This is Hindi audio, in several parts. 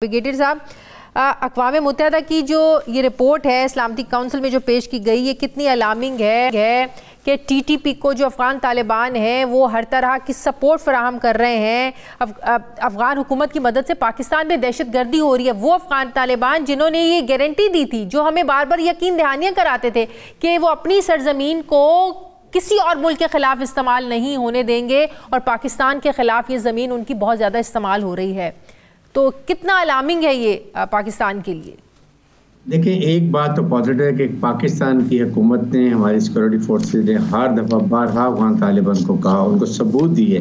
ब्रिगेडियर साहब, अक़वाम मुत्तहिदा की जो ये रिपोर्ट है सलामती काउंसिल में जो पेश की गई, ये कितनी अलार्मिंग है कि टीटीपी को जो अफ़गान तालिबान है वो हर तरह की सपोर्ट फराहम कर रहे हैं। अफ़गान हुकूमत की मदद से पाकिस्तान में दहशत गर्दी हो रही है। वो अफ़गान तालिबान जिन्होंने ये गारंटी दी थी, जो हमें बार बार यकीन दहानियाँ कराते थे कि वो अपनी सरजमीन को किसी और मुल्क के ख़िलाफ़ इस्तेमाल नहीं होने देंगे और पाकिस्तान के ख़िलाफ़ ये ज़मीन उनकी बहुत ज़्यादा इस्तेमाल हो रही है। तो कितना अलार्मिंग है ये पाकिस्तान के लिए? देखिए, एक बात तो पॉजिटिव है कि पाकिस्तान की हुकूमत ने, हमारी सिक्योरिटी फोर्सेज ने हर दफ़ा बारहा अफ़गान तालिबान को कहा, उनको सबूत दिए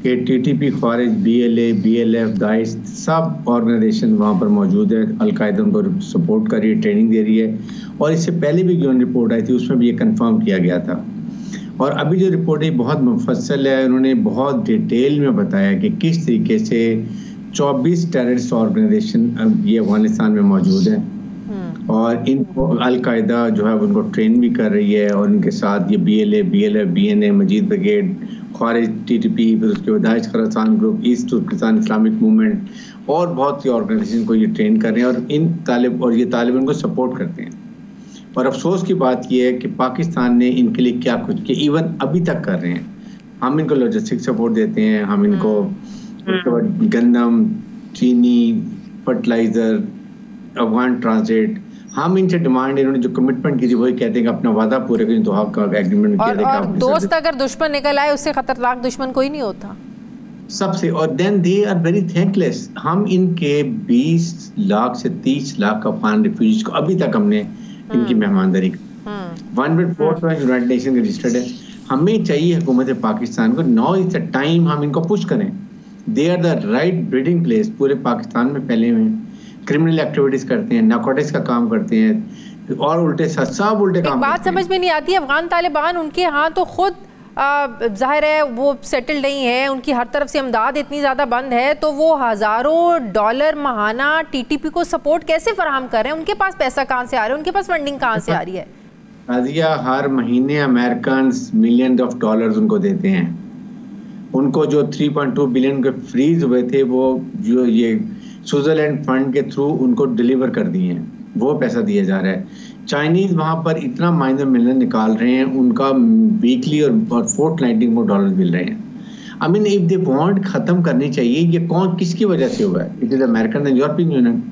कि टीटीपी, ख्वारिज, बीएलए, बीएलएफ, दाइश सब ऑर्गेनाइजेशन वहाँ पर मौजूद है। अलकायदा उनको सपोर्ट कर रही है, ट्रेनिंग दे रही है। और इससे पहले भी जो रिपोर्ट आई थी उसमें भी ये कन्फर्म किया गया था। और अभी जो रिपोर्ट है बहुत मुफस्सल है। उन्होंने बहुत डिटेल में बताया कि किस तरीके से 24 टेररिस्ट ऑर्गेनाइजेशन ये अफगानिस्तान में मौजूद हैं और इनको अलकायदा जो है उनको ट्रेन भी कर रही है। और इनके साथ ये BLA, BLF, BNA, Majeed brigade, ख्वारिज, टीटीपी, फिर उसके बाद दाइश Khorasan group, East Turkistan Islamic movement और बहुत सी ऑर्गेनाइजेशन को ये ट्रेन कर रहे हैं और ये तालिबान को सपोर्ट करते हैं। और अफसोस की बात यह है कि पाकिस्तान ने इनके लिए क्या कुछ किया, इवन अभी तक कर रहे हैं। हम इनको लॉजिस्टिक सपोर्ट देते हैं, हम इनको गंदम, चीनी, फर्टिलाइजर, अफगान ट्रांजिट, हम इनसे डिमांड, इन्होंने जो कमिटमेंट की थी वही कहते हैं कि अपना वादा पूरे करें। तो हक का एग्रीमेंट किया और दोस्त अगर दुश्मन निकल आए उससे खतरनाक दुश्मन कोई नहीं होता सबसे। और then they are very thankless. हम इनके 20 लाख से 30 लाख अफगान रिफ्यूजीज को अभी तक हमने इनकी मेहमानदारी 1.4 यूनाइटेड नेशन रजिस्टर्ड है। हमें चाहिए हुकूमत पाकिस्तान को, नाउ इट्स अ टाइम हम इनको पुश करें। They are the right breeding place. पूरे पाकिस्तान में फैले हुए हैं, क्रिमिनल एक्टिविटीज करते हैं, नारकोटिक्स का काम करते हैं और उल्टे सब उल्टे काम। बात समझ में नहीं आती, अफगान तालिबान उनके यहाँ तो खुद जाहिर है वो सेटल नहीं है, उनकी हर तरफ से इमदाद इतनी ज़्यादा बंद है, तो वो हज़ारों डॉलर माहाना टीटीपी को सपोर्ट कैसे फराहम कर रहे हैं? उनके पास पैसा कहाँ से आ रहा है? उनके पास फंडिंग कहाँ से आ रही है? राजिया, हर महीने अमेरिकन मिलियन ऑफ डॉलर्स उनको देते हैं। उनको जो 3.2 बिलियन के फ्रीज हुए थे वो जो ये स्विट्जरलैंड फंड के थ्रू उनको डिलीवर कर दिए हैं, वो पैसा दिया जा रहा है। चाइनीज वहाँ पर इतना माइनर मिलियन निकाल रहे हैं, उनका वीकली और फोर्टनाइटली वो डॉलर मिल रहे हैं। I mean if they want खत्म करनी चाहिए। ये कौन किसकी वजह से हुआ है? It is American and European union.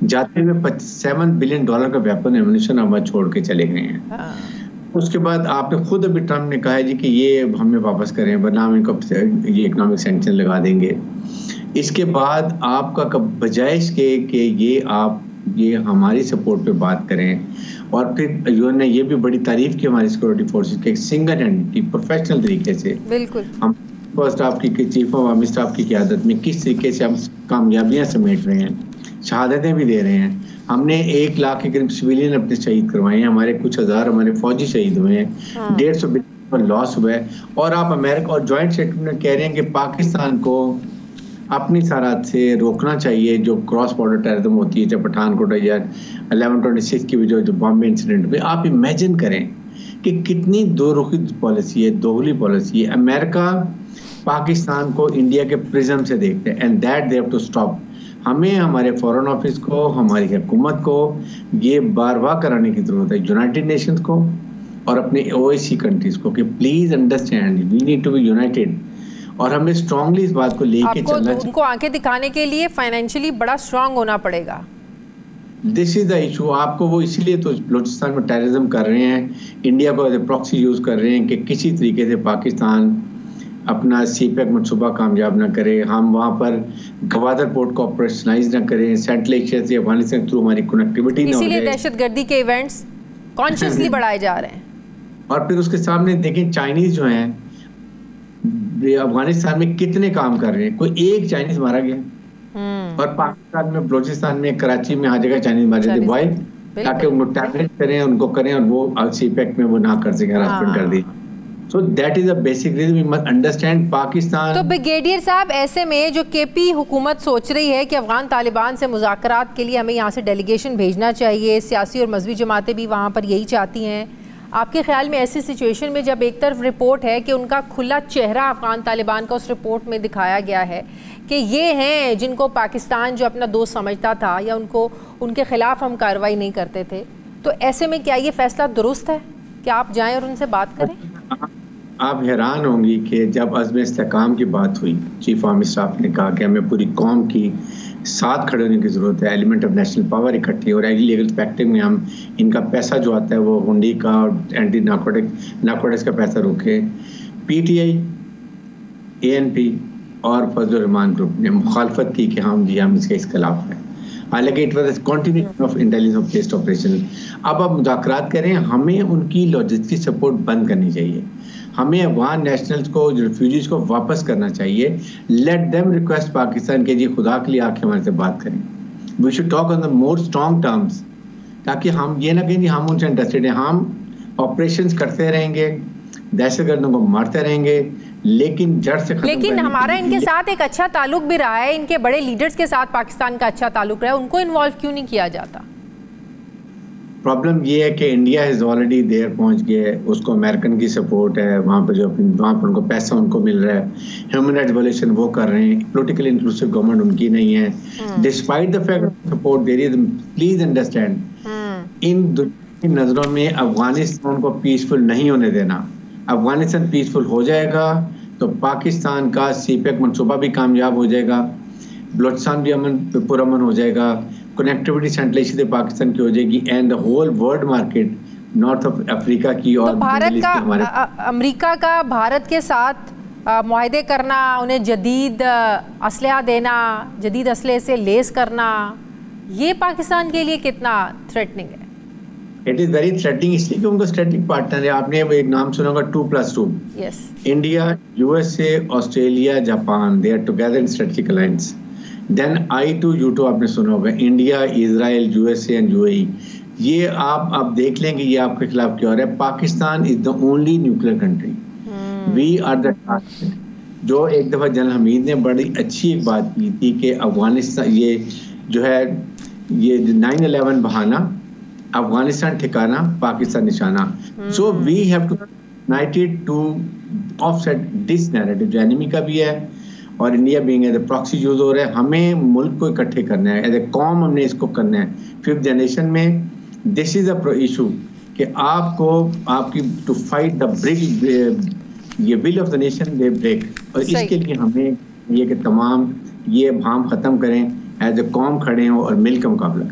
जाते हुए 7 बिलियन डॉलर का वेपन एम्युनिशन हम छोड़ के चले गए हैं। उसके बाद आपने खुद अभी ट्रम्प ने कहा है जी कि ये हमें वापस करें वरना हम इनको ये इकोनॉमिक सैंक्शन लगा देंगे। इसके बाद आपका बजाय इसके कि ये हमारी सपोर्ट पे बात करें। और फिर यूएन ने ये भी बड़ी तारीफ की हमारी सिक्योरिटी फोर्सेस के सिंगल हैंड प्रोफेशनल तरीके से। बिल्कुल हम फर्स्ट स्टाफ की चीफ ऑफ आर्मी स्टाफ की क़यादत में किस तरीके से हम कामयाबियां समेट रहे हैं, शहादतें भी दे रहे हैं। हमने 1 लाख के करीब सिविलियन अपने शहीद करवाए हैं, हमारे कुछ हज़ार हमारे फौजी शहीद हुए हैं, 150 बिलियन लॉस हुआ है। और आप अमेरिका और जॉइंट स्टेटमेंट में कह रहे हैं कि पाकिस्तान को अपनी सरहद से रोकना चाहिए जो क्रॉस बॉर्डर टेररिज्म होती है, चाहे पठानकोट या 11/26 की जो बॉम्बे इंसिडेंट में। आप इमेजिन करें कि कितनी दो रुखी पॉलिसी है, दोगली पॉलिसी है। अमेरिका पाकिस्तान को इंडिया के प्रिज्म से देखते हैं and that they have to stop. हमें हमारे फॉरेन ऑफिस को, हमारी हुकूमत को ये बार-बार कराने की जरूरत है, यूनाइटेड नेशंस को और अपने ओआईसी कंट्रीज को, कि please understand we need to be united. और हमें स्ट्रांगली इस बात को लेके चलना चाहिए। उनको आंखें दिखाने के लिए फाइनेंशियली बड़ा स्ट्रांग होना पड़ेगा। This is the issue. आपको वो इसीलिए तो बलूचिस्तान में टेररिज्म कर रहे हैं, इंडिया को एज ए प्रॉक्सी यूज कर रहे हैं कि किसी तरीके से पाकिस्तान अपना सीपैक मनसूबा कामयाब ना करे, हम वहाँ पर गवादर पोर्ट को ऑपरेशनलाइज ना करें, सेंट्रल एशिया से अफगानिस्तान थ्रू हमारी कनेक्टिविटी ना हो, इसीलिए दहशतगर्दी के इवेंट्स कॉन्शियसली बढ़ाए जा रहे हैं। और फिर उसके सामने देखें चाइनीज जो हैं अफगानिस्तान में कितने काम कर रहे हैं। कोई एक चाइनीज मारा गया और पाकिस्तान में, बलूचिस्तान में, कराची में हर जगह चाइनीज मारे जाते। वाई? ताकि उनको टारगेट करें, उनको करें और वो सीपैक में वो ना कर सके, हरासमेंट कर दी। So that is a basic reason we must understand Pakistan. तो ब्रिगेडियर साहब, ऐसे में जो केपी हुकूमत सोच रही है कि अफगान तालिबान से मुज़ाकरात के लिए हमें यहाँ से डेलीगेशन भेजना चाहिए, सियासी और मजहबी जमातें भी वहाँ पर यही चाहती हैं, आपके ख्याल में ऐसी सिचुएशन में जब एक तरफ रिपोर्ट है कि उनका खुला चेहरा अफगान तालिबान का उस रिपोर्ट में दिखाया गया है कि ये हैं जिनको पाकिस्तान जो अपना दोस्त समझता था या उनके खिलाफ हम कार्रवाई नहीं करते थे, तो ऐसे में क्या ये फैसला दुरुस्त है कि आप जाएं और उनसे बात करें? आप हैरान होंगी कि जब अज़्म इस्तेकाम की बात हुई, चीफ आर्मी स्टाफ ने कहा कि हमें पूरी कौम की साथ खड़े होने की ज़रूरत है, एलिमेंट ऑफ नेशनल पावर इकट्ठी और इलीगल फैक्टिंग में हम इनका पैसा जो आता है वो हुंडी का और एंटी नार्कोटिक्स का पैसा रोके। पीटीआई, एएनपी और फजलुर रहमान ग्रुप ने मुखालफत की कि हम इसके खिलाफ हैं, हालांकि it was continuation of intelligence based operation. अब आप मुज़ाकरात करें, हमें उनकी लॉजिस्टिक सपोर्ट बंद करनी चाहिए, हमें अफगान नेशनल्स को, रिफ्यूजीज को वापस करना चाहिए। लेट देम रिक्वेस्ट पाकिस्तान के जी खुदा के लिए आके हमारे से बात करें। We should talk on the more strong terms, ताकि हम ये ना कहें हम उनसे इंटरेस्टेड हैं। हम ऑपरेशंस करते रहेंगे, दहशतगर्दों को मारते रहेंगे, लेकिन जड़ से लेकिन हमारा इनके साथ एक अच्छा ताल्लुक भी रहा है, इनके बड़े लीडर्स के साथ पाकिस्तान का अच्छा ताल्लुक रहा है, उनको इन्वॉल्व क्यों नहीं किया जाता? प्रॉब्लम ये है कि इंडिया इज ऑलरेडी देयर पहुंच गया, उसको अमेरिकन की सपोर्ट है, वहाँ पर उनको पैसा उनको मिल रहा है, ह्यूमन राइट्स वायलेशन वो कर रहे हैं, पोलिटिकली इंक्लूसिव गवर्नमेंट उनकी नहीं है। Despite the fact support there is, please understand, इन नजरों में अफगानिस्तान को पीसफुल नहीं होने देना। अफगानिस्तान पीसफुल हो जाएगा तो पाकिस्तान का सीपेक मंसूबा भी कामयाब हो जाएगा, बलोचिस्तान भी पुरअमन हो जाएगा, कनेक्टिविटी सेंट्रलाइजेशन पाकिस्तान की हो जाएगी and the whole world market north of Africa की और तो भारत का अमेरिका का भारत के साथ मुआहदे करना, उन्हें जदीद असलहा देना, जदीद असलहे से लेस करना, ये पाकिस्तान के लिए कितना थ्रेटनिंग है? इट इज वेरी थ्रेटनिंग, इसलिए कि उनको स्ट्रेटेजिक पार्टनर है। आपने एक नाम सुना होगा 2+2। Yes, India, USA, Australia, Japan, they are together in strategic alliance. Then I2U2 आपने सुना होगा, India, Israel, USA and UAE. ये आप देख लेंगे ये आपके खिलाफ क्या हो रहा है। Pakistan is the only nuclear country, we are the target. जो एक दफा जनरल हमीद ने बड़ी अच्छी एक बात की थी कि अफगानिस्तान ये जो है ये 9/11 बहाना, अफगानिस्तान ठिकाना, पाकिस्तान निशाना। So we have to united to offset this narrative जो एनिमी का भी है और India being as a proxy use हो रहा है। हमें मुल्क को इकट्ठे करना है, एज ए कॉम हमने इसको करना है। 5th जनरेशन में दिस इज अ इशू कि आपको आपकी टू फाइट द ब्रिक ये will of the nation they break, और इसके लिए हमें ये कि तमाम ये भाम खत्म करें, एज ए कॉम खड़े हों और मिल का मुकाबला करें।